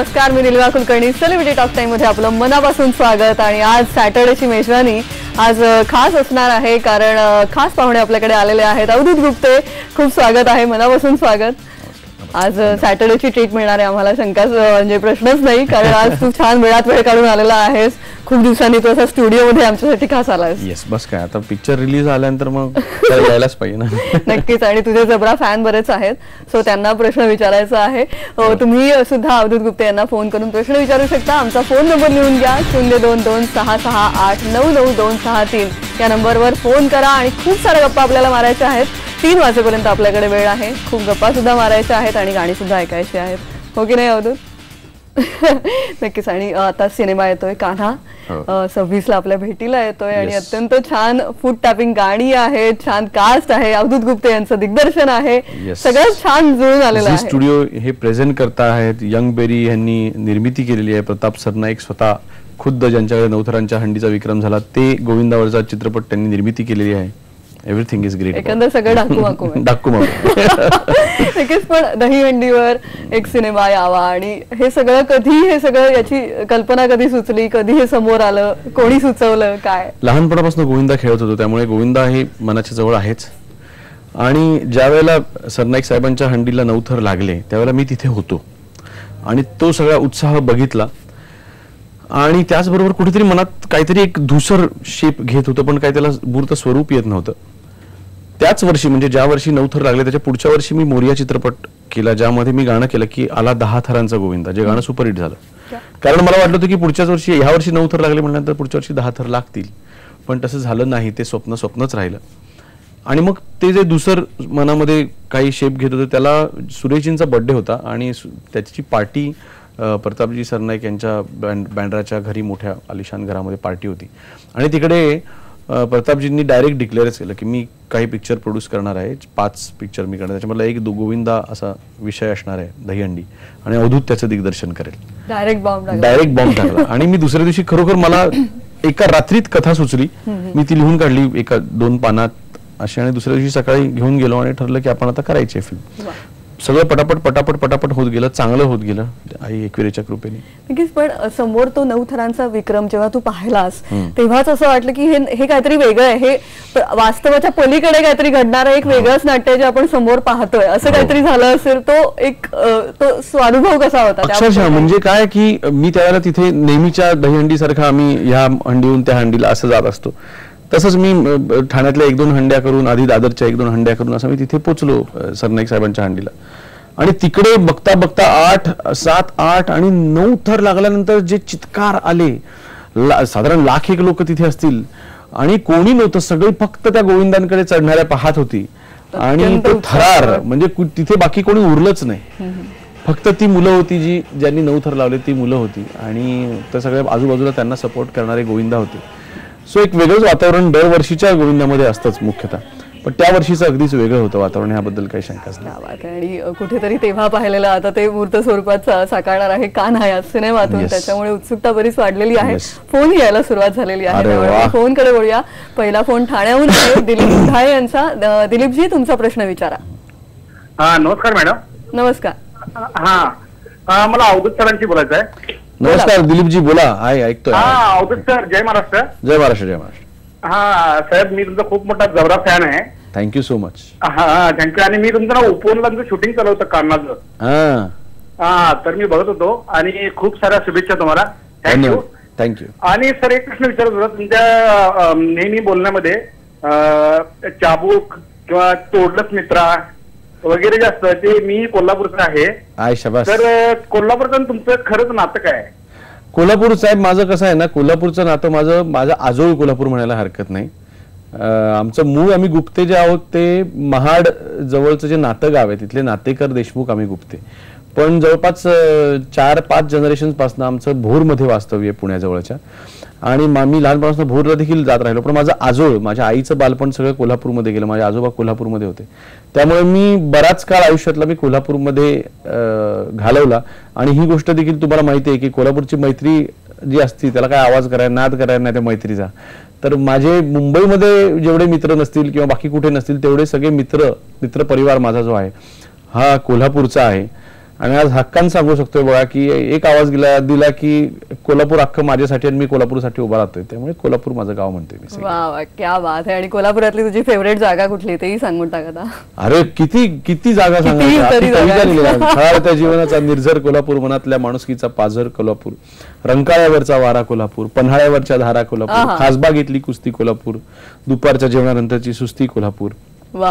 नमस्कार, मी Neelima Kulkarni. Celebrity talk time मध्ये आपलं मनापासून स्वागत. आणि आज सॅटर्डेची मेजवानी आज खास असणार आहे, कारण खास पाहुणे आपल्याकडे आलेले आहेत. अवधूत गुप्ते, खूप स्वागत आहे, मनापासून स्वागत. आज सॅटर्डेची ट्रीट मिळणार आहे आम्हाला, शंकाच म्हणजे प्रश्नच नाही, कारण आज तू छान वेळात वेळ काढून आलेला आहेस. खूप दिवसांनी तू असा स्टुडिओ मध्ये आमच्यासाठी खास आलास. येस, बस काय आता पिक्चर रिलीज झाल्यानंतर मग यायलाच पाहिजे ना. नक्कीच. आणि तुझे जबरा फॅन बरेच आहेत, सो त्यांना प्रश्न विचारायचा आहे. तुम्ही सुद्धा अवधूत गुप्ते यांना फोन करून प्रश्न विचारू शकता. आमचा फोन नंबर लिहून घ्या, 0226689263 या नंबरवर फोन करा. आणि खूप साऱ्या गप्पा आपल्याला मारायच्या आहेत. 3 वाजेपर्यंत आपल्याकडे वेळ आहे. खूप गप्पा सुद्धा मारायच्या आहेत आणि गाणी सुद्धा ऐकायची आहेत, हो की नाही अवधूत? नक्कीच. आणि आता सिनेमा येतोय कान्हा, 26 ला आपल्या भेटीला येतोय. आणि अत्यंत छान फूट टॅपिंग गाणी आहेत, छान कास्ट आहे, अवधूत गुप्ते यांचं दिग्दर्शन आहे, सगळं छान जुळून आलेलं आहे. स्टुडिओ हे प्रेझेंट करता आहेत. यंग बेरी यांनी निर्मिती केलेली आहे. प्रताप सरनाईक स्वतः खुद्द ज्यांच्याकडे नवथरांच्या हंडीचा विक्रम झाला, ते गोविंदावरचा चित्रपट त्यांनी निर्मिती केलेली आहे. Everything is great. एकंदर सगळं डाकू नक्कीच. पण दहीहंडीवर एक सिनेमा यावा, आणि हे सगळं याची कल्पना कधी सुचली, कधी हे समोर आलं, कोणी सुचवलं, काय? लहानपणापासून गोविंदा खेळत होतो, त्यामुळे गोविंदा हे मनाच्या जवळ आहेच. आणि ज्या वेळेला सरनाईक साहेबांच्या हंडीला नवथर लागले त्यावेळेला मी तिथे होतो आणि तो सगळा उत्साह बघितला. आणि त्याचबरोबर कुठेतरी मनात काहीतरी एक धुसर शेप घेत होतं, पण काही त्याला मूर्त स्वरूप येत नव्हतं. त्याच वर्षी, म्हणजे ज्या वर्षी नवथर लागले त्याच्या पुढच्या वर्षी मी मोरिया चित्रपट केला, ज्यामध्ये मी गाणं केलं की आला 10 थरांचा गोविंदा, जे गाणं सुपरहिट झालं. कारण मला वाटलं होतं की पुढच्याच वर्षी, ह्या वर्षी 9 थर लागले म्हटल्यानंतर पुढच्या वर्षी 10 थर लागतील, पण तसं झालं नाही. ते स्वप्नच राहिलं. आणि मग ते जे दुसर मनामध्ये काही शेप घेत होतं, त्याला सुरेशजींचा बर्थडे होता आणि त्याची पार्टी प्रतापजी सरनाईक यांच्या बँड्राच्या घरी, मोठ्या आलिशान घरामध्ये पार्टी होती. आणि तिकडे प्रतापजींनी डायरेक्ट डिक्लेअरच केलं की मी काही पिक्चर प्रोड्यूस करणार आहे, 5 पिक्चर मी करणार. त्याच्यामधला एक गोविंदा असा विषय असणार आहे, दहीहंडी, आणि अवधूत त्याचं दिग्दर्शन करेल. डायरेक्ट बॉम्ब टाकला. आणि मी दुसऱ्या दिवशी खरोखर मला एका रात्रीत कथा सुचली, मी ती लिहून काढली एका 2 पानात अशी, आणि दुसऱ्या दिवशी सकाळी घेऊन गेलो आणि ठरलं की आपण आता करायची फिल्म. सगळं पटापट होत गेलं, चांगलं होत गेलं आई एकविरेच्या कृपेने. नक्कीच. पण समोर तो 9 थरांचा विक्रम जेव्हा तू पाहिलास, तेव्हाच असं वाटलं की हे काहीतरी वेगळं आहे, हे वास्तवाच्या पलीकडे काहीतरी घडणारं एक वेगळंच नाट्य जे आपण समोर पाहतोय, असं काहीतरी झालं असेल. तो स्वानुभव कसा होता? अक्षरशः म्हणजे काय की मी त्यावेळेला तिथे नेहमीच्या दहीहंडी सारखा आम्ही ह्या हंडीहून त्या हंडीला असं जात असतो, तसंच मी ठाण्यातल्या 1-2 हंड्या करून, आधी दादरच्या 1-2 हंड्या करून असं मी तिथे पोचलो सरनाईक साहेबांच्या हंडीला. आणि तिकडे बघता 8, 7, 8 आणि 9 थर लागल्यानंतर जे चित्कार आले, साधारण 1,00,000 लोक तिथे असतील, आणि कोणी नव्हतं, सगळी फक्त त्या गोविंदांकडे चढणाऱ्या पाहत होती. आणि तो थरार म्हणजे तिथे बाकी कोणी उरलंच नाही, फक्त ती मुलं होती ज्यांनी 9 थर लावले, ती मुलं होती. आणि त्या सगळ्या आजूबाजूला त्यांना सपोर्ट करणारे गोविंदा होते. सो एक वेगळंच वातावरण दरवर्षीच्या गोविंदामध्ये असतंच मुख्यतः, पण त्या वर्षीचं अगदीच वेगळं होतं वातावरण, याबद्दल काही शंकाच नाही. आणि कुठेतरी तेव्हा पाहिलेलं आता ते मूर्त स्वरूपात साकारणार आहे कान्हा या सिनेमातून, त्याच्यामुळे उत्सुकता बरीच वाढलेली आहे. फोन यायला सुरुवात झालेली आहे. फोन कडे बोलूया. पहिला फोन ठाण्याहून आहे, दिलीप उधाळे यांचा. दिलीपजी, तुमचा प्रश्न विचारा. नमस्कार मॅडम. नमस्कार. मला अवधूत सरांशी बोलायचं आहे. नमस्कार दिलीपजी, बोला. ऐकतोय. अवधूत सर, जय महाराष्ट्र. जय महाराष्ट्र. जय महाराष्ट्र. साहेब, मी तुमचा खूप मोठा जबरा फॅन आहे. Thank you so much. थँक्यू. आणि मी तुमचं ना उपवनला शूटिंग चालू होतं कान्हाचं, तर मी बघत होतो, आणि खूप साऱ्या शुभेच्छा तुम्हाला. थँक्यू. आणि सर, एक प्रश्न विचारत होता. तुमच्या नेहमी बोलण्यामध्ये चाबूक किंवा तोडलंच मित्रा वगैरे जे असतं, ते मी कोल्हापूरचं आहे. तर कोल्हापूरचं तुमचं खरंच नातं काय आहे? कोल्हापूर साहेब, माझं कसं आहे ना, कोल्हापूरचं नातं माझं आजोळ कोल्हापूर म्हणायला हरकत नाही. आमचं मूळ, आम्ही गुप्ते जे आहोत ते महाड जवळचं जे नातं गाव आहे, तिथले नातेकर देशमुख आम्ही गुप्ते. पण जवळपास 4-5 जनरेशन पासून आमचं भोरमध्ये वास्तव्य आहे, पुण्याजवळच्या. आणि मी लहानपणापासून भोरला देखील जात राहिलो. पण माझं आजोळ, माझ्या आईचं बालपण सगळं कोल्हापूरमध्ये गेलं. माझे आजोबा कोल्हापूरमध्ये होते, त्यामुळे मी बराच काळ आयुष्यातला मी कोल्हापूरमध्ये घालवला. आणि ही गोष्ट देखील तुम्हाला माहिती आहे की कोल्हापूरची मैत्री जी असती त्याला काय आवाज करायला, नाद करायला नाही त्या मैत्रीचा. तर माझे मुंबईमध्ये जेवढे मित्र नसतील किंवा बाकी कुठे नसतील, तेवढे सगळे मित्र परिवार माझा जो आहे हा कोल्हापूरचा आहे. आणि आज हक्कान सांगू शकतोय बघा की एक आवाज दिला की कोल्हापूर अख्खं माझ्यासाठी आणि मी कोल्हापूरसाठी उभा राहतोय, त्यामुळे कोल्हापूर माझं गाव म्हणते मी. वा क्या बात आहे. आणि कोल्हापुरातली तुझी फेवरेट जागा कुठली तेही सांगून टाका. अरे किती जागा सांगायच्या. जीवनाचा निर्झर कोल्हापूर, मनातल्या माणुसकीचा पाझर कोल्हापूर, रंकाळ्यावरचा वारा कोल्हापूर, पन्हाळ्यावरच्या धारा कोल्हापूर, खासबागेतली कुस्ती कोल्हापूर, दुपारच्या जेवणानंतरची सुस्ती कोल्हापूर. वा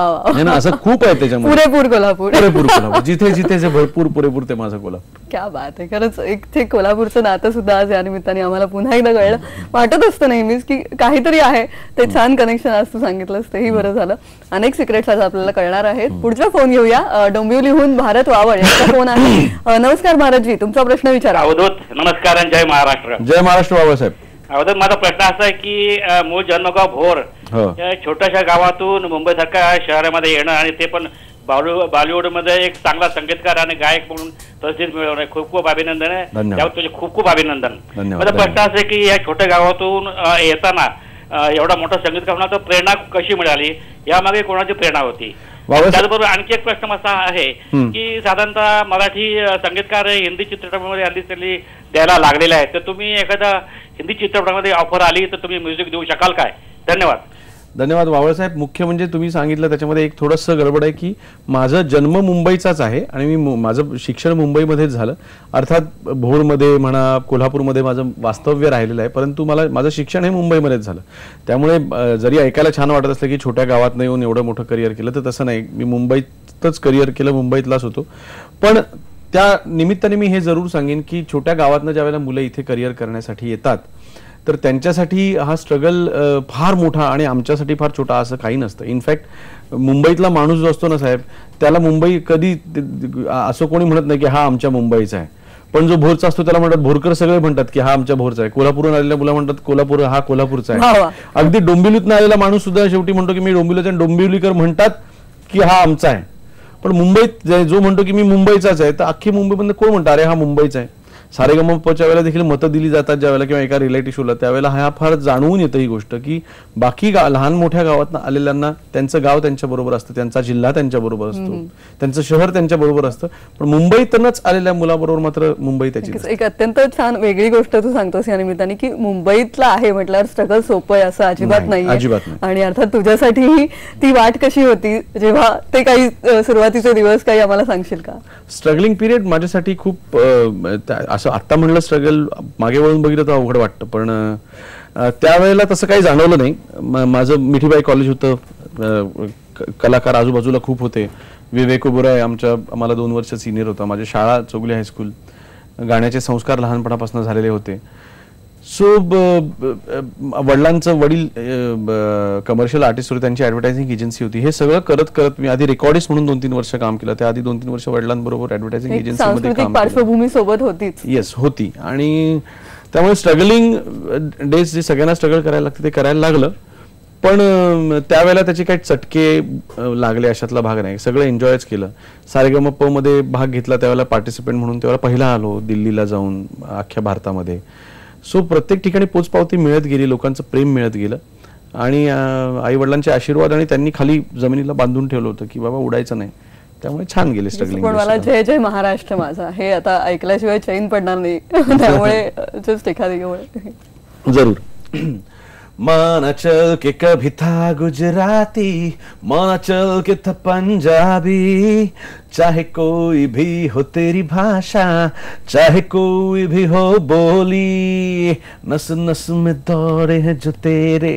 असं खूप आहे त्याच्यामध्ये. पुरेपूर कोल्हापूर, पुरेपूर कोल्हापूर, जिथे जिथे भरपूर पुरेपूर ते माझं कोल्हापूर. क्या बात आहे. खरंच एक ते कोल्हापूरचं नातं सुद्धा आज या निमित्ताने आम्हाला पुन्हा एकदा कळलं. वाटत असतं नेहमीच की काहीतरी आहे ते छान कनेक्शन आज तू सांगितलंस, तेही बरं झालं. अनेक सिक्रेट्स आज आपल्याला कळणार आहेत. पुढचा फोन घेऊया. डोंबिवलीहून भारत वावळ यांचा फोन आहे. नमस्कार भारतजी, तुमचा प्रश्न विचारा. अवधूत नमस्कार. जय महाराष्ट्र. जय महाराष्ट्र बाबासाहेब. अवधूत, माझा प्रश्न असा आहे की मूळ जन्मगाव भोर या छोट्याशा गावातून मुंबई सारख्या शहरामध्ये येणं आणि ते पण बॉलिवूड मध्ये एक चांगला संगीतकार आणि गायक म्हणून प्रसिद्धी मिळवणं, खूप खूप अभिनंदन आहे. त्यावर तुझे खूप खूप अभिनंदन. माझा प्रश्न असा आहे की या छोट्या गावातून येताना एवढा मोठा संगीतकार होण्याची प्रेरणा कशी मिळाली, यामागे कोणाची प्रेरणा होती? त्याचबरोबर आणखी एक प्रश्न असा आहे की साधारणतः मराठी संगीतकार हिंदी चित्रपटामध्ये हल्ली द्यायला लागलेले आहेत, तर तुम्ही एखादा हिंदी चित्रपटामध्ये ऑफर आली तर तुम्ही म्युझिक देऊ शकाल काय? धन्यवाद. धन्यवाद वावळसाहेब. मुख्य म्हणजे तुम्ही सांगितलं त्याच्यामध्ये एक थोडंसं गडबड आहे की माझं जन्म मुंबईचाच आहे आणि मी माझं शिक्षण मुंबईमध्येच झालं. अर्थात भोरमध्ये म्हणा, कोल्हापूरमध्ये माझं वास्तव्य राहिलेलं आहे, परंतु माझं शिक्षण हे मुंबईमध्येच झालं. त्यामुळे जरी ऐकायला छान वाटत असलं की छोट्या गावात नाही येऊन एवढं मोठं करिअर केलं, तर तसं नाही. मी मुंबईतच करिअर केलं, मुंबईतलाच होतो. पण त्या निमित्ताने मी हे जरूर सांगेन की छोट्या गावातनं ज्यावेळेला मुलं इथे करिअर करण्यासाठी येतात तर त्यांच्यासाठी हा स्ट्रगल फार मोठा आणि आमच्यासाठी फार छोटा असं काही नसतं. इनफॅक्ट मुंबईतला माणूस जो असतो ना साहेब, त्याला मुंबई कधी असं कोणी म्हणत नाही की हा आमच्या मुंबईचा आहे. पण जो भोरचा असतो त्याला म्हणतात भोरकर, सगळे म्हणतात की हा आमच्या भोरचा आहे. कोल्हापूरहून आलेल्या मुलं म्हणतात कोल्हापूर हा कोल्हापूरचा आहे. अगदी डोंबिवलीतून आलेला माणूस सुद्धा शेवटी म्हणतो की मी डोंबिवलीचा, आणि डोंबिवलीकर म्हणतात की हा आमचा आहे. पण मुंबईत जो म्हणतो की मी मुंबईचाच आहे, तर अख्खी मुंबईमध्ये कोण म्हणतं अरे हा मुंबईचा आहे. सारेगमपच्या वेळेला देखील मतं दिली जातात ज्यावेळेला किंवा एका रिलेटिव्ह शोला, त्यावेळेला हा फार जाणवून येतं ही गोष्ट की बाकी लहान मोठ्या गावात आलेल्यांना त्यांचं गाव त्यांच्या बरोबर असतं, त्यांचा जिल्हा त्यांच्या बरोबर असतो, त्यांचं शहर त्यांच्या बरोबर असतं. पण मुंबईतूनच आलेल्या मुलाबरोबर मात्र मुंबई त्याची. एक अत्यंत छान वेगळी गोष्ट तू सांगतोस या निमित्ताने की मुंबईतला आहे म्हटल्यावर स्ट्रगल सोपं आहे असं अजिबात नाही. आणि अर्थात तुझ्यासाठी ती वाट कशी होती जेव्हा ते काही सुरुवातीचे दिवस काही आम्हाला सांगशील का? स्ट्रगलिंग पिरियड माझ्यासाठी खूप असं आता म्हणलं स्ट्रगल मागे वळून बघितलं तर अवघड वाटतं, पण त्यावेळेला तसं काही जाणवलं नाही. माझं मिठीबाई कॉलेज होतं, कलाकार आजूबाजूला खूप होते. विवेक ओबेरॉय आम्हाला 2 वर्ष सिनियर होता. माझी शाळा चौगुले हायस्कूल. गाण्याचे संस्कार लहानपणापासून झालेले होते. सो वडिलांचं वडील कमर्शियल आर्टिस्ट होते, त्यांची ऍडव्हर्टायझिंग एजन्सी होती. हे सगळं करत करत मी आधी रेकॉर्डिस्ट म्हणून 2-3 वर्ष काम केलं. त्याआधी 2-3 वर्ष वडिलांबरोबर ऍडव्हर्टायझिंग एजन्सीमध्ये काम पार्श्वभूमी सोबत होतीच. येस होती. आणि त्यामुळे स्ट्रगलिंग डेज जे सगळ्यांना स्ट्रगल करायला लागते ते करायला लागलं. पण त्यावेळेला त्याचे काही चटके लागले अशातला भाग नाही. सगळं एन्जॉयच केलं. सारेगमप मध्ये भाग घेतला त्यावेळेला पार्टिसिपेंट म्हणून, त्यावेळेला पहिला आलो दिल्लीला जाऊन अख्ख्या भारतामध्ये. सो प्रत्येक ठिकाणी पोचपावती मिळत गेली, लोकांचं प्रेम मिळत गेलं आणि आई वडिलांचे आशीर्वाद आणि त्यांनी खाली जमिनीला बांधून ठेवलं होतं की बाबा उडायचं नाही. त्यामुळे छान गेले स्ट्रगलिंग. पण मला जय जय महाराष्ट्र माझा हे आता ऐकल्याशिवाय चैन पडणार नाही, त्यामुळे जस्ट एखादी जरूर. माना चल के कभी था गुजराती, माना चल के था पंजाबी, चाहे कोई भी हो तेरी भाषा, चाहे कोई भी हो बोली, नस नस में दौड़े हैं जो तेरे,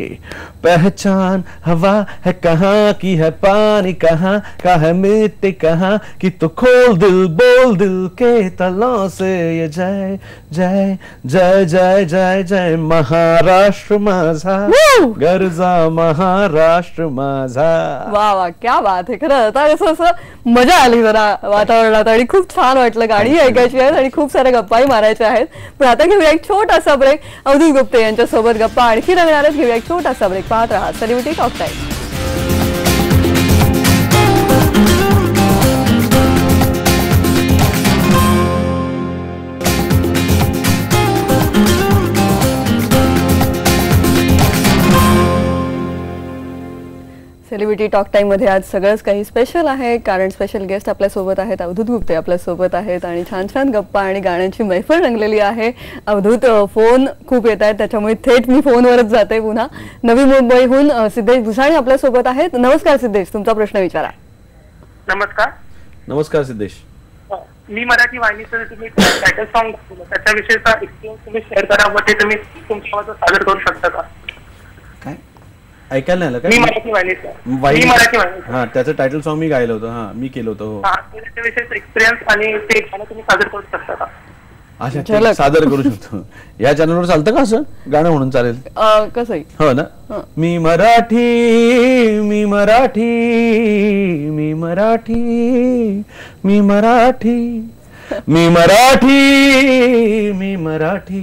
पहचान हवा है कहाँ की है पानी कहाँ का है मिट्टी कहाँ की, तो खोल दिल बोल दिल के तलों से ये जय जय जय जय जय जय महाराष्ट्र माझा, गरजा महाराष्ट्र माझा. वा वा क्या बात आहे. खरं आता असं मजा आली जरा वातावरणात आणि खूप छान वाटलं. गाणी ऐकायची आहेत आणि खूप साऱ्या गप्पाही मारायच्या आहेत. पण आता घेऊया एक छोटासा ब्रेक. अवधूत गुप्ते यांच्या सोबत गप्पा आणखी रंगणार आहेत. घेऊया एक छोटासा ब्रेक. पाहत राहा celebrity talk time. Celebrity talk time मध्ये आज सगळंच काही स्पेशल आहे, कारण स्पेशल गेस्ट आपल्या सोबत आहेत. अवधूत गुप्ते आपल्या सोबत आहेत आणि छान छान गप्पा आणि गाण्यांची मैफल रंगलेली आहे. अवधूत, फोन खूप येत आहेत, त्याच्यामुळे थेट मी फोनवरच जाते पुन्हा. नवी मुंबईहून सिद्धेश भुसाणी आपल्या सोबत आहेत. नमस्कार सिद्धेश, तुमचा प्रश्न विचारा. नमस्कार. नमस्कार सिद्धेश. मी मराठी वाहिनीचं तुम्ही टायटल सॉन्ग त्याच्याविषयीचा एक्सपिरियन्स तुम्ही शेअर करा, मग ते तुम्ही तुमच्या सादर करू शकता का? काय ऐकायला नाही आलं? मी मराठी वाहिनीचं. हा, त्याचं टायटल सॉन्ग मी गायलं होतं. हा, मी केलं होतं. हो, त्याच्याविषयीचा एक्सपिरियन्स आणि ते गाणं तुम्ही सादर करू शकता का? अच्छा, ते सादर करू शकतो. या चॅनलवर चालतं का असं गाणं म्हणून? चालेल. कसंही हो ना. मी मराठी, मी मराठी, मी मराठी, मी मराठी, मी मराठी, मी मराठी,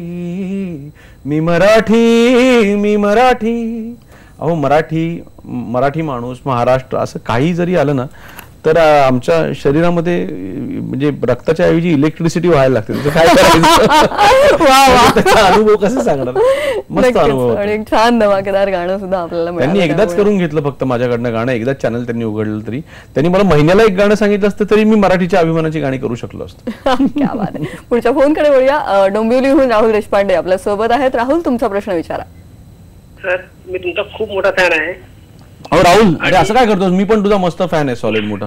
मी मराठी, मी मराठी. अहो, मराठी माणूस, महाराष्ट्र असं काही जरी आलं ना तर आमच्या शरीरामध्ये म्हणजे रक्ताच्या ऐवजी इलेक्ट्रिसिटी व्हायला लागते. काय करायचं? अनुभव कसं सांगणार? मस्त अनुभव. आणि छान धमाकेदार गाणं सुद्धा आपल्याला त्यांनी एकदाच करून घेतलं फक्त माझ्याकडनं गाणं. एकदाच चॅनल त्यांनी उघडलं तरी त्यांनी मला महिन्याला एक गाणं सांगितलं असतं तरी मी मराठीच्या अभिमानाची गाणी करू शकलो असतो. क्या बात आहे. पुढच्या फोनकडे वळूया. डोंबिवलीहून राहुल देशपांडे आपल्या सोबत आहेत. राहुल, तुमचा प्रश्न विचारा. सर, मी तुमचा खूप मोठा फॅन आहे. अहो राहुल, अरे असं काय करतोस? मी पण तुझा मस्त फॅन आहे, सॉलिड मोठा.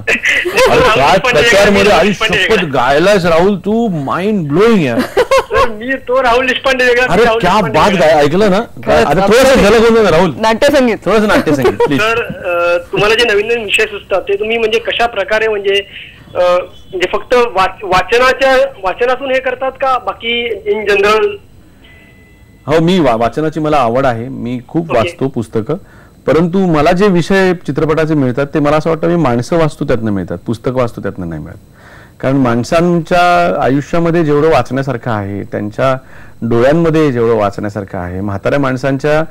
प्रचारमध्ये आणि शपथ गायलास राहुल, तू माइंड ब्लोईंग आहे. मी तो राहुल देशपांडे. अरे क्या बात गाय, ऐकलं ना? आता थोडंसं झलक होऊन राहुल, नाट्यसंगीत, थोडंसं नाट्यसंगीत प्लीज. तर तुम्हाला जे नवीन नवीन विषय सुचतात ते तुम्ही म्हणजे कशा प्रकारे म्हणजे फक्त वाचनातून हे करतात का बाकी इन जनरल? हो, मी वाचनाची मला आवड आहे. मी खूप वाचतो पुस्तकं, परंतु मला जे विषय चित्रपटाचे मिळतात ते मला असं वाटतं मी माणसं वाचतो त्यातनं मिळतात, पुस्तक वाचतो त्यातनं नाही मिळत. कारण माणसांच्या आयुष्यामध्ये जेवढं वाचण्यासारखं आहे, त्यांच्या डोळ्यांमध्ये जेवढं वाचण्यासारखं आहे, म्हाताऱ्या माणसांच्या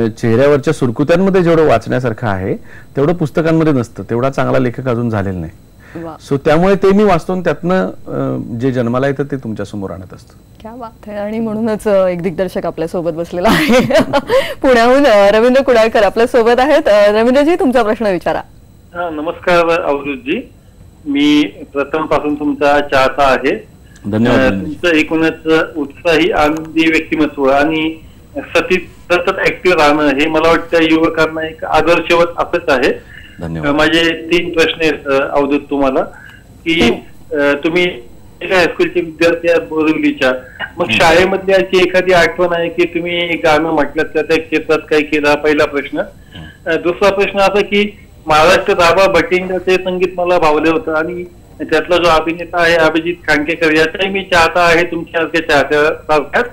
चेहऱ्यावरच्या सुरकुत्यांमध्ये जेवढं वाचण्यासारखं आहे तेवढं पुस्तकांमध्ये नसतं. तेवढा चांगला लेखक अजून झालेला नाही. सो त्यामुळे ते मी वाचतो आणि त्यातनं जे जन्माला येतं ते तुमच्या समोर आणत असतं. क्या बात आहे. आणि म्हणूनच एक दिग्दर्शक आपल्या सोबत बसलेला आहे. पुण्याहून रवींद्र कुडाळकर आपल्या सोबत आहेत. रवींद्रजी, तुमचा प्रश्न विचारा. नमस्कार अवधूतजी, मी प्रथम पासून तुमचा चाहता आहे. धन्यवाद. तुमचं एकूणच उत्साही आनंदी व्यक्तिमत्व आणि सतत ऍक्टिव्ह राहणं हे मला वाटतं युवकांना एक आदर्शवत असंच आहे. माझे 3 प्रश्न आहेत अवधूत तुम्हाला, की तुम्ही हायस्कूलचे विद्यार्थी आहात बोरिवलीच्या, मग शाळेमधली अशी एखादी आठवण आहे की तुम्ही गाणं म्हटलं तर त्या क्षेत्रात काही केलं? पहिला प्रश्न. दुसरा प्रश्न असा की महाराष्ट्र दाबा भटिंडाचे संगीत मला भावलं होतं आणि त्यातला जो अभिनेता आहे अभिजित खांडकेकर, याचाही मी चाहता आहे तुमच्यासारख्या चाहत्यासारख्याच.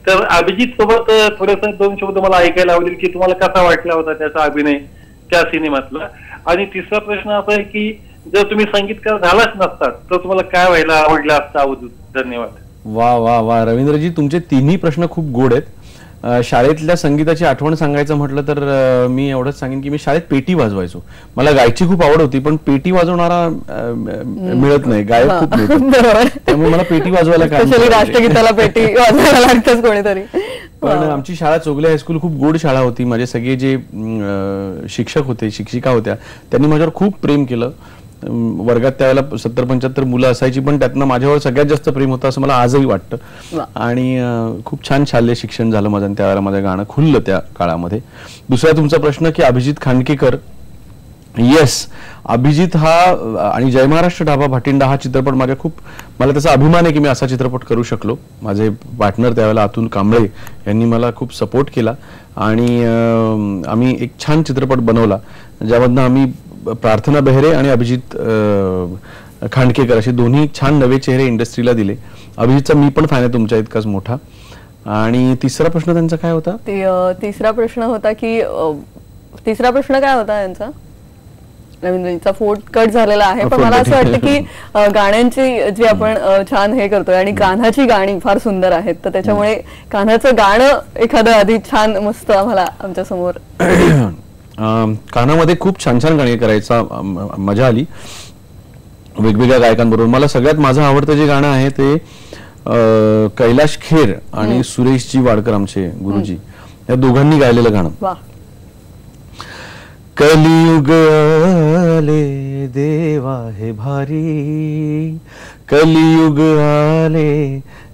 तर अभिजित सोबत थोडंसं 2 शब्द मला ऐकायला आवडेल की तुम्हाला कसा वाटला होता त्याचा अभिनय त्या सिनेमातला. आणि तिसरा प्रश्न असा आहे की जर तुम्ही संगीतकार झालाच नसतात तर तुम्हाला काय व्हायला आवडलं असतं अवधूत? धन्यवाद. वा वा वा रवींद्रजी, तुमचे 3ही प्रश्न खूप गोड आहेत. शाळेतल्या संगीताची आठवण सांगायचं म्हटलं तर मी एवढंच सांगेन की मी शाळेत पेटी वाजवायचो. मला गायची खूप आवड होती, पण पेटी वाजवणारा मिळत नाही, गायक खूप मिळतात. त्यामुळे मला पेटी वाजवायला काय, राष्ट्रगीताला पेटी वाजवायला लागतच कोणीतरी. पण आमची शाळा चोगले हायस्कूल खूप गोड शाळा होती. माझे सगळे जे शिक्षक होते, शिक्षिका होत्या, त्यांनी माझ्यावर खूप प्रेम केलं. वर्गात त्यावेळेला 70-75 मुलं असायची, पण त्यातनं माझ्यावर सगळ्यात जास्त प्रेम होतं असं मला आजही वाटतं. आणि खूप छान शालेय शिक्षण झालं माझं आणि त्यावेळेला माझं गाणं खुललं त्या काळामध्ये. दुसरा तुमचा प्रश्न की अभिजित खांडकेकर, येस, अभिजित हा आणि जय महाराष्ट्र ढाबा भाटिंडा हा चित्रपट मला त्याचा अभिमान आहे की मी असा चित्रपट करू शकलो. माझे पार्टनर त्यावेळेला अतुल कांबळे यांनी मला खूप सपोर्ट केला आणि आम्ही एक छान चित्रपट बनवला, ज्यामधनं आम्ही प्रार्थना बेहरे आणि अभिजित खांडकेकर असे दोन्ही छान नवे चेहरे इंडस्ट्रीला दिले. अभिजितचा मी पण फॅन आहे तुमच्या इतकाच मोठा. आणि तिसरा प्रश्न त्यांचा काय होता? तिसरा प्रश्न होता की तिसरा प्रश्न काय होता यांचा? रवींद्रजींचा फोन कट झालेला आहे, पण मला असं वाटतं की गाण्यांची जी आपण छान हे करतोय आणि कान्हाची गाणी फार सुंदर आहेत, तर त्याच्यामुळे कान्हाचं गाणं एखादं आधी छान मस्त आम्हाला आमच्या समोर. कानामध्ये खूप छान छान गाणी करायचा मजा आली वेगवेगळ्या गायकांबरोबर. मला सगळ्यात माझं आवडतं जे गाणं आहे ते कैलाश खेर आणि सुरेशजी वाडकर आमचे गुरुजी या दोघांनी गायलेलं गाणं. कलियुग आले देवा हे भारी, कलियुग आले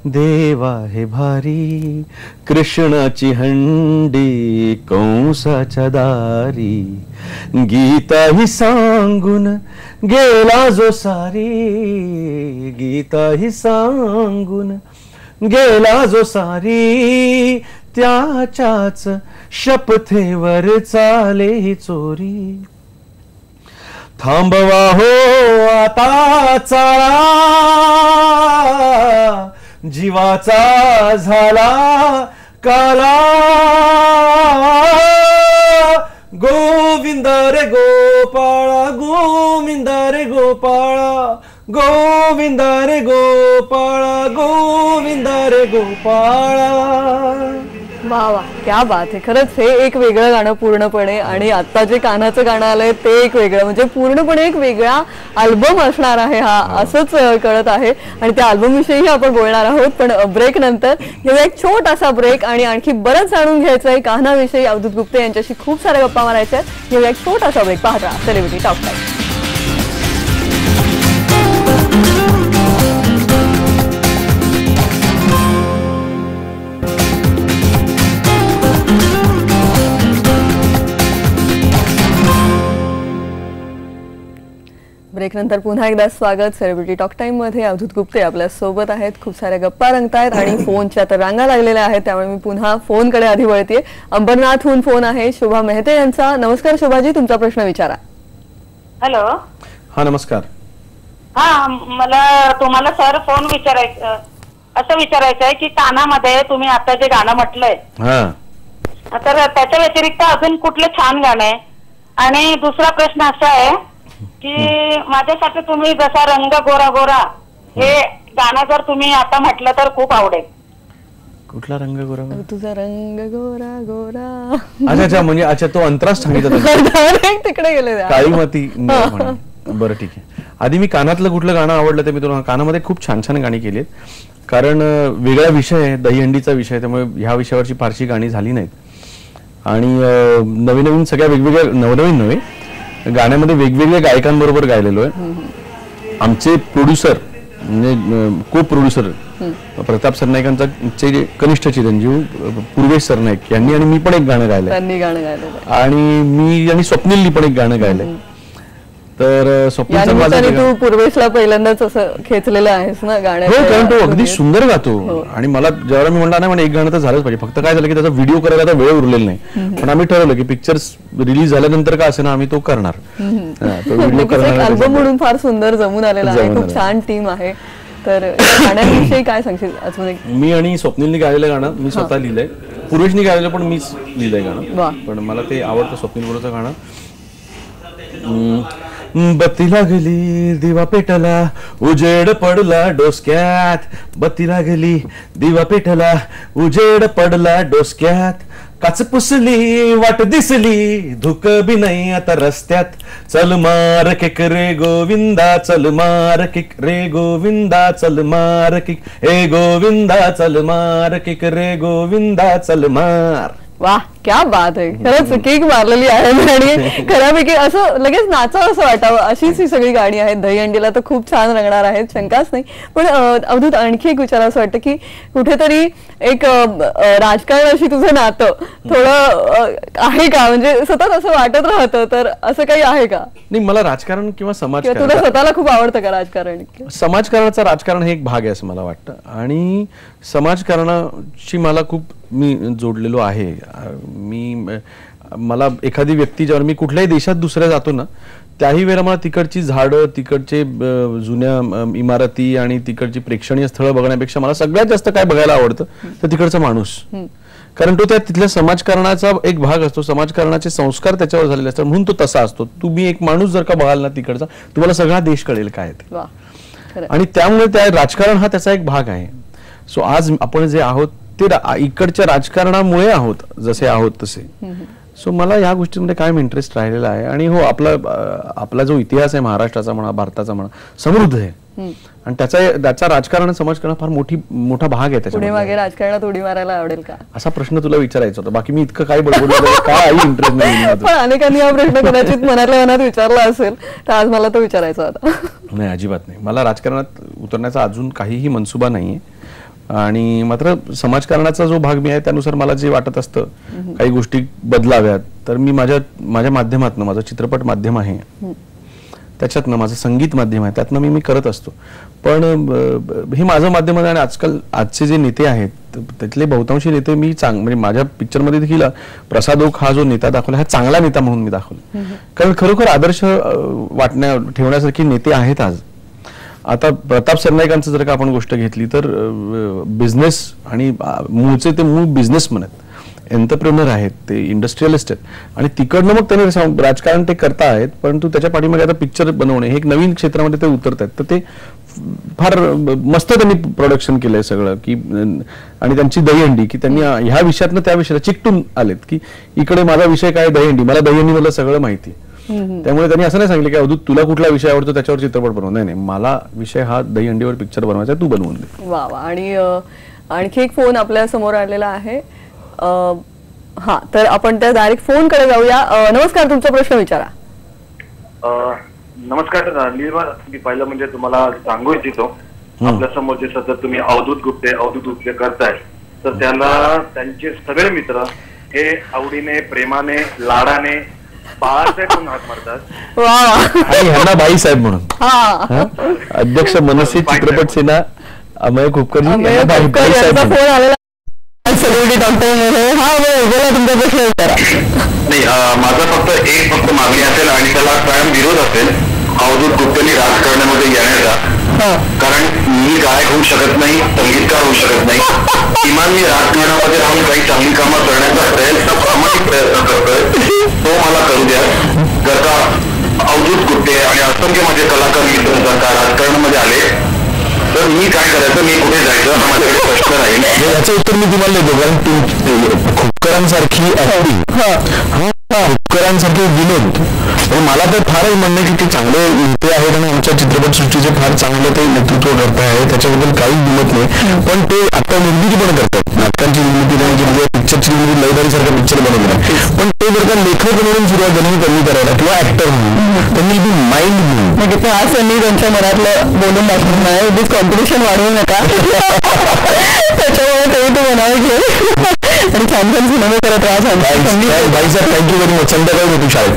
देवा हे भारी, कृष्णाची हंडी कंसाच्या दारी, गीता ही सांगून गेला जो सारी, गीता ही सांगून गेला जो सारी, त्याच्याच शपथेवर चाले ही चोरी. थांबवा हो आता चाळा, जीवाचा झाला काला, गोविंद रे गोपाळा, गोविंद रे गोपाळा, गोविंद रे गोपाळा, गोविंद रे गोपाळा. वा वा, क्या बात आहे. खरंच हे एक वेगळं गाणं पूर्णपणे, आणि आता जे कानाचं गाणं आलंय ते एक वेगळं, म्हणजे पूर्णपणे एक वेगळा अल्बम असणार आहे हा, असंच कळत आहे. आणि त्या अल्बम विषयी आपण बोलणार आहोत, पण ब्रेक नंतर घेऊया एक छोटासा ब्रेक, आणि आणखी बरंच जाणून घ्यायचं आहे कान्हाविषयी. अवधूत गुप्ते यांच्याशी खूप साऱ्या गप्पा मारायच्या आहेत. घेऊया एक छोटासा ब्रेक. पाहत राहा सेलिब्रिटी टॉक टाइम. ब्रेक नंतर पुन्हा एकदा स्वागत सेलिब्रिटी टॉक टाइम मध्ये. अवधूत गुप्ते आपल्या सोबत आहेत. खूप साऱ्या गप्पा रंगतायत आणि फोनच्या तर रांगा लागलेल्या आहेत, त्यामुळे मी पुन्हा फोनकडे आधी वळतेय. अंबरनाथहून फोन आहे शोभा मेहते यांचा. नमस्कार शोभाजी, तुमचा प्रश्न विचारा. हॅलो. हा नमस्कार. हा, मला तुम्हाला सर फोन विचारायचं, असं विचारायचं आहे की कानामध्ये तुम्ही आता जे गाणं म्हटलंय, तर त्याच्या व्यतिरिक्त अजून कुठले छान गाणं आहे? आणि दुसरा प्रश्न असा आहे की माझ्यासाठी तुम्ही जसा रंग गोरा गोरा हे गाणं जर तुम्ही आता म्हटलं तर खूप आवडेल. कुठला रंग गोरा? तुझा रंग गोरा गोरा. अच्छा अच्छा, म्हणजे अच्छा तो अंतरास सांगितलं तिकडे गेले काळी माती. बरं ठीक आहे. आधी मी कानातलं कुठलं गाणं आवडलं ते मी तुला. कानामध्ये खूप छान छान गाणी केली आहेत, कारण वेगळा विषय आहे, दहीहंडीचा विषय, त्यामुळे ह्या विषयावरची फारशी गाणी झाली नाहीत. आणि नवीन नवीन सगळ्या वेगवेगळ्या, नवनवीन नव्हे, गाण्यामध्ये वेगवेगळ्या गायकांबरोबर गायलेलो आहे. आमचे प्रोड्युसर म्हणजे को प्रोड्युसर प्रताप सरनाईकांचा चे कनिष्ठ चिरंजीव पूर्वेश सरनाईक यांनी आणि मी पण एक गाणं गायलंय, आणि मी आणि स्वप्नीलनी पण एक गाणं गायलंय. तर स्वप्नील तू पूर्वेशला पहिल्यांदाच असं खेचलेलं आहेस ना गाण्यात. हो, कारण तो अगदी सुंदर गातो. आणि मला जेव्हा मी म्हणला नाही म्हणजे एक गाणं तर झालंच पाहिजे, फक्त काय झालं की त्याचा व्हिडिओ करायला आता वेळ उरलेला नाही, पण आम्ही ठरवलं की पिक्चर्स रिलीज झाल्यानंतर का असे ना आम्ही तो करणार. अल्बम म्हणून फार सुंदर जमून आलेला आहे, खूप छान टीम आहे. तर गाण्याविषयी काय सांगशील अजून? मी आणि स्वप्नीलनी गायलेलं गाणं मी स्वतः लिहिलंय, पूर्वेशनी गायलेलं पण मीच लिहिलंय गाणं, पण मला ते आवडतं स्वप्नील बरोबरचं गाणं. बत्ती लागली दिवा पेटला उजेड पडला डोसक्यात, बत्ती लागली दिवा पेटला उजेड पडला डोसक्यात, काच पुसली वाट दिसली धुक बी नाही आता रस्त्यात, चल मार किक रे गोविंदा चल मार किक रे गोविंदा चल मार किक ए गोविंदा चल मार किक रे गोविंदा चल मार. वाह, क्या बात आहे. खरंच केक मारलेली आहे, आणि खऱ्यापैकी असं लगेच नाचावं असं वाटावं अशीच ही सगळी गाणी आहेत. दहीहंडीला तर खूप छान रंगणार आहेत, शंकाच नाही. पण अवधूत आणखी एक विचार असं वाटतं की कुठेतरी एक राजकारणाशी तुझं नातं थोडं आहे का? म्हणजे सतत असं वाटत राहतं, तर असं काही आहे का? नाही, मला राजकारण किंवा समाजकारण, तुला स्वतःला खूप आवडतं का राजकारण? समाजकारणाचा राजकारण हे एक भाग आहे असं मला वाटतं, आणि समाजकारणाशी मला खूप मी जोडलेलो आहे. मला एखादी व्यक्ती जेव्हा मी कुठल्याही देशात दुसऱ्या जातो ना, त्याही वेळेला मला तिकडची झाडं, तिकडचे जुन्या इमारती आणि तिकडची प्रेक्षणीय स्थळं बघण्यापेक्षा मला सगळ्यात जास्त काय बघायला आवडतं तर तिकडचा माणूस. कारण तो त्या तिथल्या समाजकारणाचा एक भाग असतो, समाजकारणाचे संस्कार त्याच्यावर झालेले असतात, म्हणून तो तसा असतो. तुम्ही एक माणूस जर का बघाल ना तिकडचा, तुम्हाला सगळा देश कळेल काय ते. आणि त्यामुळे त्या राजकारण हा त्याचा एक भाग आहे. सो आज आपण जे आहोत ते इकडच्या राजकारणामुळे आहोत, जसे आहोत तसे. सो मला या गोष्टींमध्ये कायम इंटरेस्ट राहिलेला आहे. आणि हो, आपला जो इतिहास आहे महाराष्ट्राचा म्हणा, भारताचा म्हणा, समृद्ध आहे. आणि त्याचा राजकारण समाजकारण फार मोठा भाग आहे त्याच्यामध्ये. मागे राजकारणात उडी मारायला आवडेल का असा प्रश्न तुला विचारायचा होता. बाकी मी इतकं काय बडबडलं काय इंटरेस्ट नाही. पण अनेकांनी हा प्रश्न कदाचित मनातल्या मनात विचारला असेल तर आज मला तो विचारायचा होता. नाही अजिबात नाही. मला राजकारणात उतरण्याचा अजून काहीही मनसुबा नाहीये आणि मात्र समाजकारणाचा जो भाग मी आहे त्यानुसार मला जे वाटत असतं काही गोष्टी बदलाव्यात तर मी माझ्या माध्यमातून माझं चित्रपट माध्यम आहे त्याच्यातनं माझं संगीत माध्यम आहे त्यातनं मी करत असतो. पण हे माझं माध्यम आहे आणि आजचे जे नेते आहेत त्यातले बहुतांशी नेते मी म्हणजे माझ्या पिक्चरमध्ये देखील प्रसाद ओक हा जो नेता दाखवला हा चांगला नेता म्हणून मी दाखवला. कारण खरोखर आदर्श ठेवण्यासारखी नेते आहेत आज. आता प्रताप सरनाईकांचं जर का आपण गोष्ट घेतली तर बिझनेस आणि मूळ बिझनेसमॅन आहेत, एंटरप्रेन्योर आहेत, ते इंडस्ट्रियलिस्ट आहेत आणि तिकडनं मग त्यांनी राजकारण ते करतायत. परंतु त्याच्या पाठीमागे आता पिक्चर बनवणे हे एक नवीन क्षेत्रामध्ये ते उतरत आहेत. तर ते फार मस्त त्यांनी प्रोडक्शन केलंय सगळं की आणि त्यांची दहीहंडी की त्यांनी ह्या विषयातनं त्या विषयाला चिकटून आलेत की इकडे माझा विषय काय दहीहंडी, मला दहीहंडी मधलं सगळं माहिती. त्यामुळे त्यांनी असं नाही सांगितलं की अवधूत तुला कुठला विषय आवडतो त्याच्यावर चित्रपट बनव. नाही मला विषय हा दहीहंडीवर पिक्चर बनवायचा तू बनवून दे. वा वा. आणि आणखी एक फोन आपल्या समोर आलेला आहे. हा तर आपण त्या डायरेक्ट फोन कडे जाऊया. नमस्कार, तुमचा प्रश्न विचारा. नमस्कार मी पहिलं म्हणजे तुम्हाला सांगू इच्छितो आपल्या समोर जे सतत तुम्ही अवधूत गुप्ते करताय तर त्याला त्यांचे सगळे मित्र हे आवडीने प्रेमाने लाडाने बाळासाहेब म्हणून हाक मारतात आणि ह्यांना बाईसाहेब म्हणून. अध्यक्ष मनसे चित्रपट सेना अमय खोपकरजी फोन आलेला सेलिब्रिटी डॉक्टर तुमचा प्रश्न विचारा. नाही माझा फक्त मागणी असेल आणि त्याला कायम विरोध असेल अवधूत गुप्तेंनी राजकारणामध्ये येण्याचा. कारण मी गायक होऊ शकत नाही, संगीतकार होऊ शकत नाही, किमान मी राजकारणामध्ये राहून काही चांगली कामं करण्याचा प्रामाणिक प्रयत्न करतोय तो मला करू द्या. जर का अवधूत गुप्ते आणि असंख्य माझे कलाकार मित्र जर का राजकारणामध्ये आले तर मी काय करायचं, मी कुठे जायचं हा माझ्याकडे प्रश्न राहील. याचं उत्तर मी तुम्हाला देतो. कारण खोपकरांसारखी खोपकरांसारखे विनोद मला तर फारच म्हणणं की ते चांगले नेते आहेत आणि आमच्या चित्रपट सृष्टीचे फार चांगलं ते नेतृत्व करत आहे त्याच्याबद्दल काही दुमत नाही. पण ते आता निर्मिती पण करतात, नाटकांची निर्मिती नाही, पिक्चरची निर्मिती लयदारी सारखा पिक्चर बनवला आहे. पण ते जर का लेखक म्हणून सुरुवात त्यांनी कमी करायला किंवा ऍक्टर म्हणून त्यांनी बी माइंड म्हणून म्हणजे ते आज त्यांनी त्यांच्या मनातलं बोलून दाखवून नाही उगीच कॉम्पिटिशन वाढवू नका त्याच्यामुळे ते बनावं घे आणि छान छान सिनेमे करत राहा. बाईसाहेब थँक्यू व्हेरी मच. संध्याकाळी होतो शाळेत.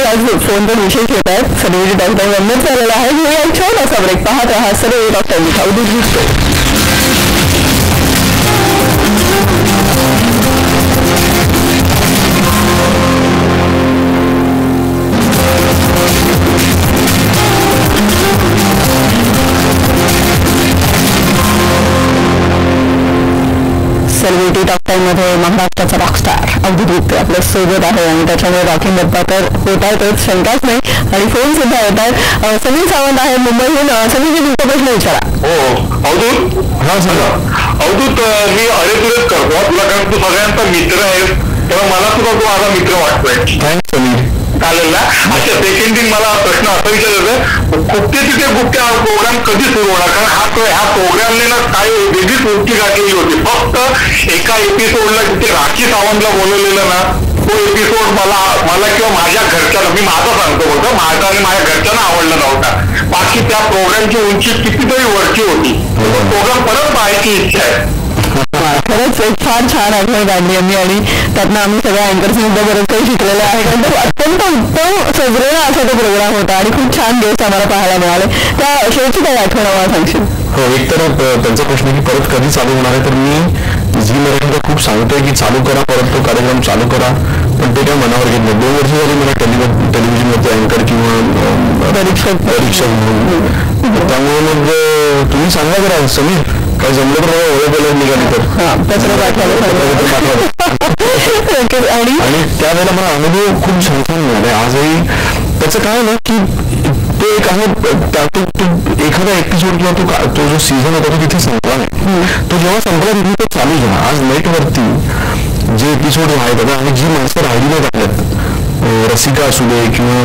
आज फोन पण विशेष येत आहेत. सेलिब्रिटी डॉक्टर वंदन झालेला आहे. हे छोटासा ब्रेक पाहत राहा. सर्व doctor Avadhoot Gupte. Celebrity talk time मध्ये महाराष्ट्राचा रॉकस्टार अवधूत गुप्ते आपल्या सोबत आहे आणि त्याच्यामुळे राखीव गप्पा तर होत आहेतच, शंकाच नाही. आणि फोन सुद्धा येत आहेत. समीर सावंत आहे मुंबईहून. समीरजी तुमचा प्रश्न विचारा. हो अवधूत. हा सांगा. अवधूत मी अरेतुरेच करतो तुला कारण तू सगळ्यांचा मित्र आहे तेव्हा मला सुद्धा तू माझा मित्र वाटतोय. थँक्स समीर. चालेल ना. अच्छा सेकंड थिंग मला प्रश्न असा विचारायचा गुप्ते तिथे गुप्ते हा प्रोग्राम कधी सुरू होणार? कारण ह्या प्रोग्रामने ना काय वेगळीच उंची गाठलेली होती. फक्त एका एपिसोडला तिथे राखी सावंतला बोलवलेलं ना तो एपिसोड मला किंवा माझ्या घरच्यांना मी माझं सांगतो होतं माझा आणि माझ्या घरच्यांना आवडला नव्हता. बाकी त्या प्रोग्रामची उंची कितीतरी वरची होती. प्रोग्राम परत पाहायची इच्छा आहे. खरंच एक फार छान आठवण काढली आम्ही आणि त्यातनं आम्ही सगळ्या अँकर्स सुद्धा बरंच काही शिकलेलं आहे. कारण तो अत्यंत उत्तम सजलेला असा तो प्रोग्राम होता आणि खूप छान दिवस आम्हाला पाहायला मिळाले. त्या शेवटची काही आठवण आम्हाला सांगशील? हो एक तर त्यांचा प्रश्न की परत कधी चालू होणार आहे तर मी झी मराठीला खूप सांगतोय की चालू करा परत तो कार्यक्रम चालू करा. पण ते काय मनावर घेत नाही. 2 वर्ष झाली मला टेलिव्हिजनवरती अँकर किंवा परीक्षक म्हणून. त्यामुळे मग तुम्ही सांगा जरा समीर काय जमलं तर ओळख निघाली तर. आणि त्यावेळेला मला अनुभव खूप छान मिळाले. आजही त्याचं काय ना की ते एक आहे एखादा एपिसोड किंवा तो जो सीझन होता तो तिथे संपला नाही. तो जेव्हा संपला तिथे तो चालू झाला. आज नेटवरती जे एपिसोड आहेत आणि जी माणसं राहिली नाही आहेत रसिका असू दे किंवा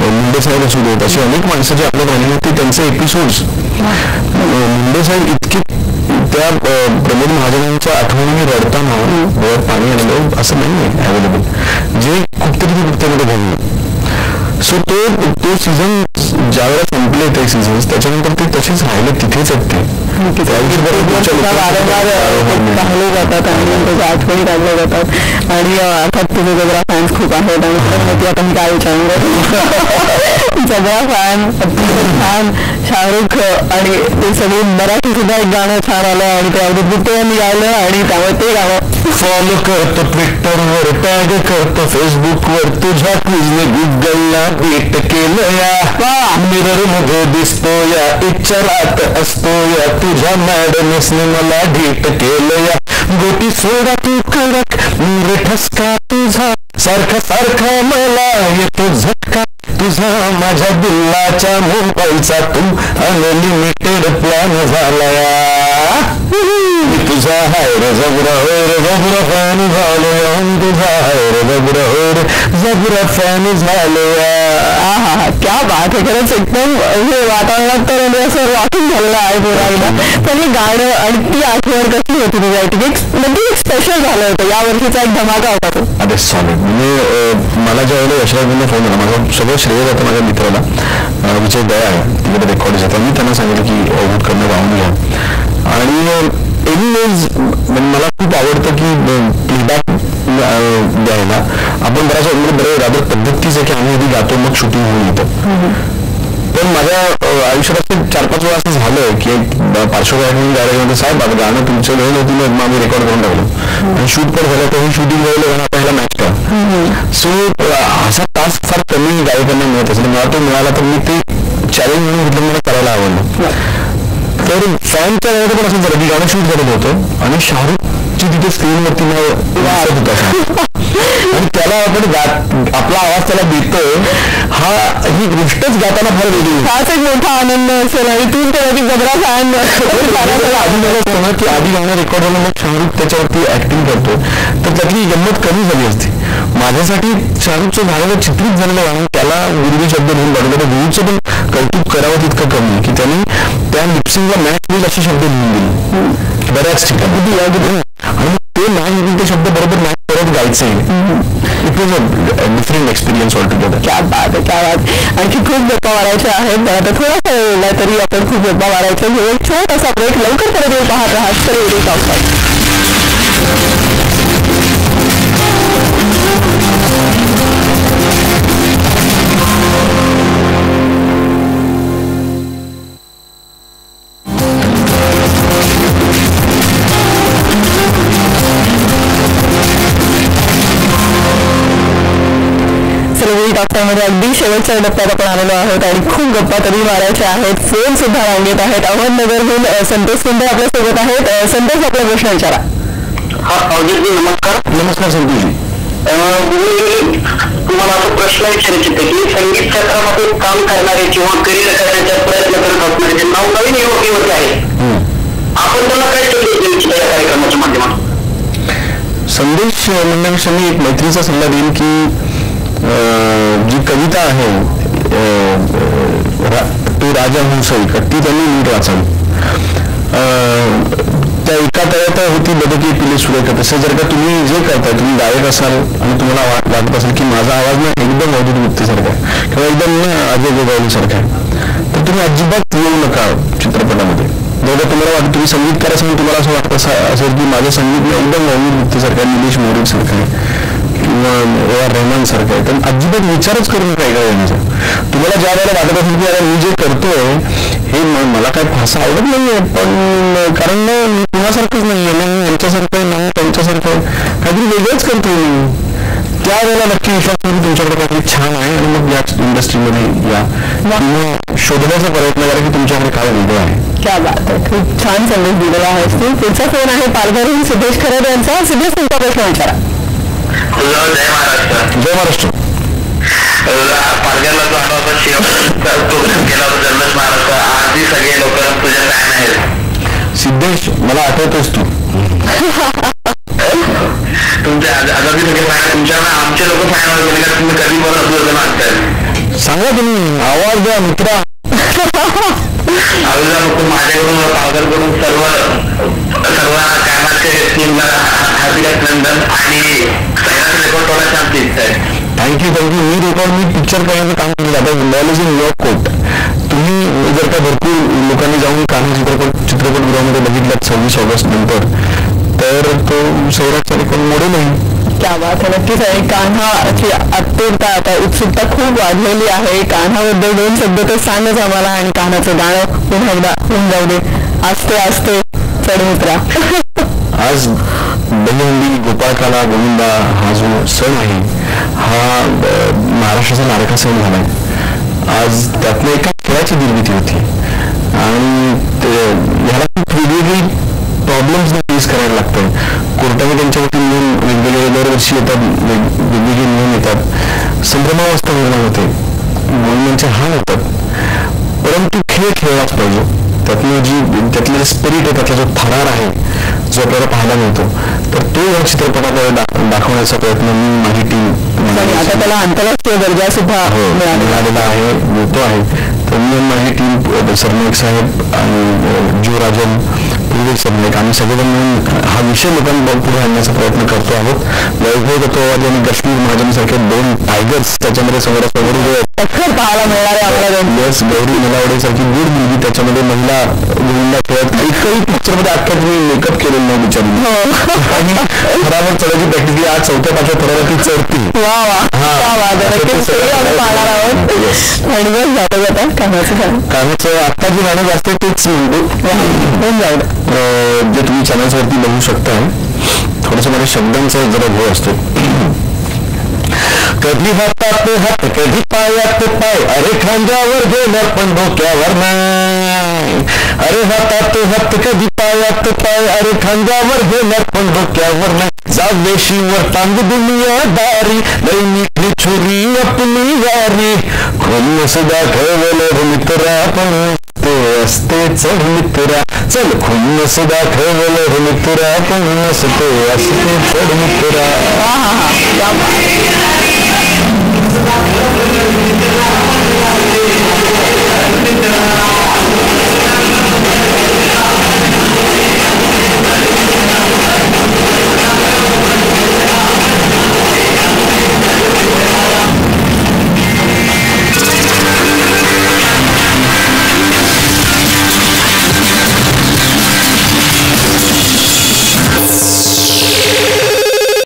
मुंडे साहेब असू देत, अशी अनेक माणसं जी आपल्यात राहिली होती त्यांचे एपिसोड्स. मुंडे साहेब इतके त्या प्रमोद महाजनांच्या आठवणीने रडताना डोळ्यात पाणी आलेलं असं नाही आहे अवेलेबल, जे कुठतरी त्यामध्ये घडलं. सो तो सीझन ज्या वेळेला संपले ते सीझन्स, त्याच्यानंतर ते तसेच राहिले, तिथेच आहेत ते वारंवार पाहिले जातात आणि त्याच्या आठवणी काढल्या जातात. आणि अर्थात तुझे जरा फॅन्स खूप आहेत आणि माहिती आता मी काय विचारणार, सगळा फॅन फॅन शाहरुख आणि ते सगळे मराठी सुद्धा एक गाणं छान आलं आणि ते अवधूत गुप्ते यांनी गायलं आणि त्यामुळे ते गाणं फॉलो करतो ट्विटरवर, टॅग करतो फेसबुकवर, तुझ्या क्विजने गुगलला भेट केलं या, मिरर मध्ये दिसतो या, इच्छारात असतो या, तुझ्या मॅडमसने मला भेट केलं या, गोटी सोडा तू कडक ठसका तुझा, सारखा सारखा मला येतो झटका तुझा, माझ्या दिल्लाच्या मोबाईलचा तू अनलिमिटेड प्लॅन झाला या, तुझा हाय रे जबरा होय रे जबरा फॅन झालो, तुझा हाय रे जबरा होय रे जबरा फॅन झालो या. हा क्या बात आहे, खरंच एकदम हे वातावरणात तर म्हणजे असं रॉकिंग झालेलं आहे पुरायला. पण हे गाणं आणि ती आठवण कशी होती तुझ्यासाठी, म्हणजे एक स्पेशल झालं होतं, या वर्षीचा एक धमाका होता तो. अरे सॉलिड. म्हणजे मला ज्या वेळेला यशराजला फोन आला, माझं सगळं श्रेय जातं माझ्या मित्राला विजय दया आहे, तिकडे रेकॉर्ड जातात, मी त्यांना सांगितलं की अवधूत करणं गाऊन घ्या. आणि एनिवेज मला खूप आवडतं की प्लेबॅक द्यायला आपण बऱ्याच बरं रादर पद्धतीच आहे की आम्ही आधी गातो मग शूटिंग होऊन येतं. पण माझ्या आयुष्यात 4-5 वेळा असं झालं की पार्श्वगायक म्हणून गायला साहेब आता गाणं तुमचं वेळ होती, मग आम्ही रेकॉर्ड करून टाकलं आणि शूट पण झालं, तर शूटिंग वेळेला गाणं आपल्याला मॅच करा. सो असा तास फार कमी गायकांना मिळत असेल, मला तो मिळाला तर मी ते चॅलेंज म्हणून घेतलं, मला करायला आवडलं. तर फॅनच्या वेळेला पण असं झालं की गाणं शूट करत होतं आणि शाहरुखची तिथे स्क्रीनवरती वाजत होता आणि त्याला आपण आपला आवाज त्याला देतोय, ही गोष्टच गाताना फार वेगळी, हाच एक मोठा आनंद असेल. आणि तू जबरा फॅन आधी की आधी गाणं रेकॉर्ड होणं मग शाहरुख त्याच्यावरती ऍक्टिंग करतो, तर त्यातली गंमत कमी झाली असती. माझ्यासाठी शाहरुखचं झालेलं चित्रित झालेलं गाणं त्याला गुरुजी शब्द लिहून काढलं, तर गुरुचं पण कौतुक करावं तितकं कमी की त्यांनी त्या लिप्सिंगला मॅच होईल असे शब्द लिहून दिले बऱ्याच ठिकाणी, आणि ते मॅच होतील ते शब्द बरोबर मॅच करत गायचे. It was a different experience all together. क्या बात आहे, क्या बात. आणखी खूप गप्पा मारायच्या आहेत, आता थोडासा वेळ तरी आपण खूप गप्पा मारायच्या घेऊ. एक छोटासा ब्रेक, लवकर परत येऊ पाहत राहा तर मध्ये अगदी शेवटच्या टप्प्यात आपण आलेलो आहोत आणि खूप गप्पा तरी मारायच्या आहेत. फोन सुद्धा रांगेत आहेत. अहमदनगरहून संतोष कुंडे आपल्या सोबत आहेत. संतोष, आपला प्रश्न विचारा. नमस्कार. नमस्कार संतोषजी. तुम्हाला असा प्रश्न विचारायचे होते की संगीत क्षेत्रामध्ये काम करणारे किंवा करिअर करण्याचा प्रयत्न करत असणारे जे नवनवीन युवक युवती आहेत, आपण त्यांना काय संदेश देऊ इच्छिता या कार्यक्रमाच्या माध्यमातून? संदेश म्हणण्यापेक्षा मी एक मैत्रीचा सल्ला देईन की जी कविता आहे तो राजा हुंसई ती त्यांनी नीट वाचावी. त्या एका तळ्यात होती बदकी पिले सुरेख. तसं जर का तुम्ही जे करताय, तुम्ही गायक असाल आणि तुम्हाला वाटत असेल की माझा आवाज ना एकदम अवधूत गुप्तेसारखा आहे किंवा एकदम ना अजय गोगावलीसारखा आहे, तर तुम्ही अजिबात येऊ नका चित्रपटामध्ये. जर तुम्हाला वाटतं तुम्ही संगीतकार असेल, तुम्हाला असं वाटत असेल की माझं संगीत ना एकदम अवधूत गुप्तेसारखं आहे, निलेश मोरेसारखं आहे किंवा रहमान सारखं आहे, तर अजिबात विचारच करू नका एका वेळेचा. तुम्हाला ज्या वेळेला वाटत असेल की अरे मी जे करतोय हे मला काय फासा आवडत नाहीये, पण कारण मी कुणासारखंच नाहीये ना, यांच्यासारखं नाही त्यांच्यासारखं काहीतरी वेगळंच करतोय मी, त्यावेळेला नक्की विश्वास करून तुमच्याकडे काहीतरी छान आहे आणि मग या इंडस्ट्रीमध्ये या शोधण्याचा प्रयत्न करा की तुमच्याकडे काय वेगळं आहे. क्या बात आहे, खूप छान संदेश दिलेला आहे. पुढचा फोन आहे पालघरहून सिद्धेश खरे यांचा. सिद्धेश, तुमचा प्रश्न विचारा. जय महाराष्ट्र. जय महाराष्ट्र. पालघरला जो आठवता प्रोग्राम केला होता जन्मच महाराष्ट्र, आधी सगळे लोक तुझ्या फॅन आहेत. सिद्धेश, मला आठवतोस तू. तुमच्या आजादी सगळे फॅन, तुमच्या आमचे लोक फॅन होते का? तुम्ही कधी पण असं मागताय सांगा तुम्ही, आवाज द्या मित्रा. माझ्याकडून पावदरकडून सर्व कामाचे टीमला हार्दिक अभिनंदन आणि रेकॉर्ड थोडा छान दिसत. थँक्यू. मी पिक्चर करण्याचं काम केलं. आता नॉलेज इन युअर कोट. तुम्ही जर का भरपूर लोकांनी जाऊन कान्हा चित्रपटगृहामध्ये बघितलात 26 ऑगस्ट नंतर, तर तो सैराटचा रेकॉर्ड मोडेल नाही. क्या बात आहे. नक्कीच आहे. कान्हाची आतुरता, आता उत्सुकता खूप वाढलेली आहे. कान्हाबद्दल 2 शब्द तर सांगच आम्हाला, आणि कान्हाचं गाणं पुन्हा एकदा होऊन जाऊ दे. आस्ते आस्ते चढ मित्रा. आज दहीहंडी, गोपाळकाला, गोविंदा हा जो सण आहे हा महाराष्ट्राचा लाडका सण झालाय. आज त्यातनं एका खेळाची निर्मिती होती आणि ह्याला खूप वेगवेगळी प्रॉब्लेम्स फेस करायला लागतं. कोर्टाने त्यांच्यावरती नियम वेगवेगळे दरवर्षी येतात, वेगवेगळे नियम येतात, संभ्रमावस्था निर्माण होते, मुलांचे हाल होतात. परंतु खेळ खेळलाच पाहिजे. त्यातलं जे स्पिरिट आहे, त्यातला जो थरार आहे जो आपल्याला पाहायला मिळतो, तर तो या चित्रपटाद्वारे दाखवण्याचा प्रयत्न मी, माझी टीम, आता त्याला आंतरराष्ट्रीय दर्जा सुद्धा मिळालेला आहे, मिळतो आहे. तर मी माझी टीम, सरनाईक साहेब आणि जीव राजन, पूर्वी सरनाईक, आम्ही सगळेजण मिळून हा विषय लोकांपुढे आणण्याचा प्रयत्न करतो आहोत. वैभव दत्तवादी आणि गश्मीर महाजनसारखे 2 टायगर्स त्याच्यामध्ये समोरासमोर पाहायला मिळणार आहे आपल्याला. यस, गौरी नलावडेसारखी गुड मुलगी त्याच्यामध्ये महिला गोविंदा खेळत. एकही पिक्चर मध्ये अख्ख्या तुम्ही मेकअप केलेलं नाही बिचारी, आणि थरावर चढायची प्रॅक्टिस केली. आज 4थ्या-5व्या थराला ती चढती. कानाचं आत्ता जे गाणं वाजतंय तेच म्हणतो, जे तुम्ही चॅनल्सवरती बघू शकता. थोडस माझ्या शब्दांचा जरा भो असतो. कधी हातात हात, कधी पायात पाय, अरे खांद्यावर गेलं पण डोक्यावर नाही. अरे हातात हात, कधी पायात पाय, अरे खांद्यावर गेलं पण डोक्यावर नाही. जावेशीवर टांग दुनियादारी, दैनिक छुरी आपली यारी. खून सुद्धा ठेवलं मित्रा पण ते असते चढ मित्रा. चल खून सुद्धा ठेवलं मित्रा पण असते असते चढ मित्रा.